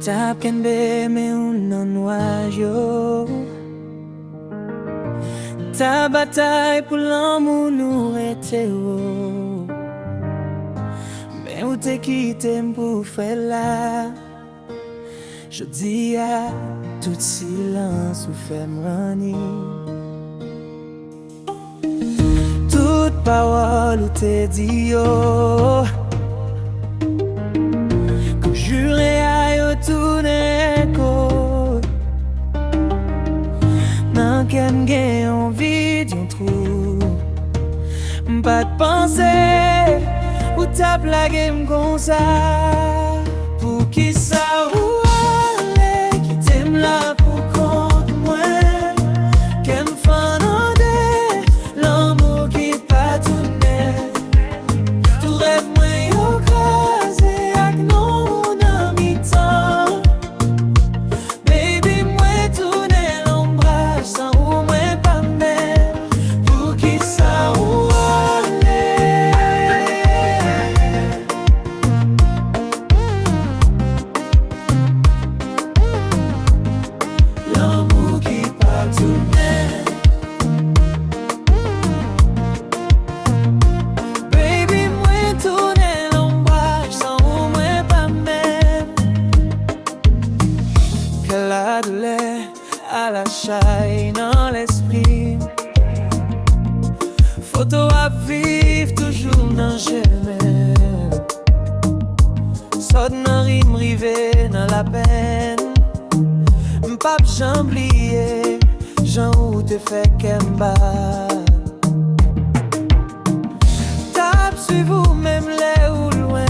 Tap kenbe me ou nan wajo. Ta bataille pour l'amour nous rete ou. Mais ou te quitté pour faire là. Je dis à tout silence ou fait m'rani. Toute parole ou te dit yo. Comme juré à yo tourner écho. Nan ken gen envie d'un trou. Pas de pensée ou ta blague m'gon ça. Pour qui ça ou aller qui t'aime là pour compte moi. Qu'elle me fanande l'amour qui pas tourner. Tout rêve moi yo crasé ak non en mi-temps. Baby moi tourner l'ombrage sans ou moi pas même. Pour qui ça ou l'amour qui pas tourner. Baby moi tourner l'ombrage sans ou moi pas même. Qu'elle a de l'air à la chaille dans l'esprit. Photo à vivre toujours dans jamais. Saute dans rime rivé dans la peine. M'pap j'oublié, Jean où te fait qu'emba. Tape sur vous même les ou loin.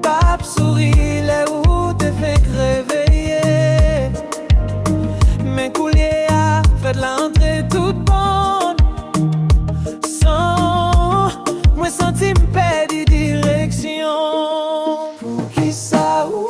Pape souris les ou te fait réveiller. Mes couliers a fait l'entrée toute bonne. Sans moi senti m'perdre direction. Pour qui ça ou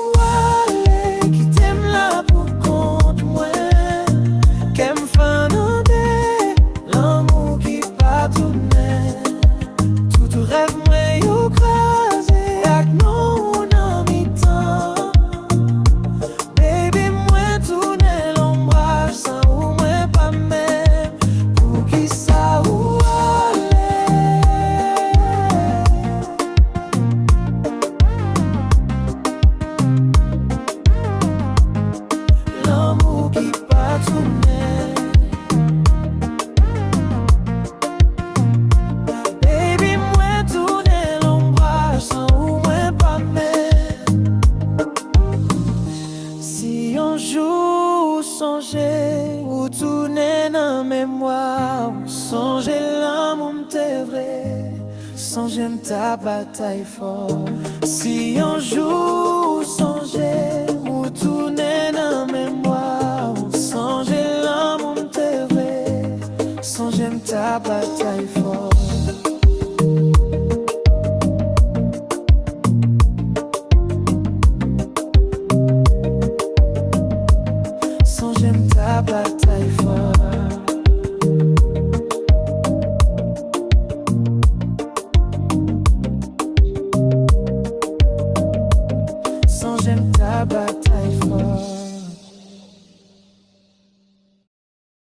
songer ou tourner dans mémoire. Songer l'amour m'te vrai. Songer ta bataille fort. Si un jour songer ou tourner dans mémoire. Songer l'amour m'te vrai. Songer ta bataille fort.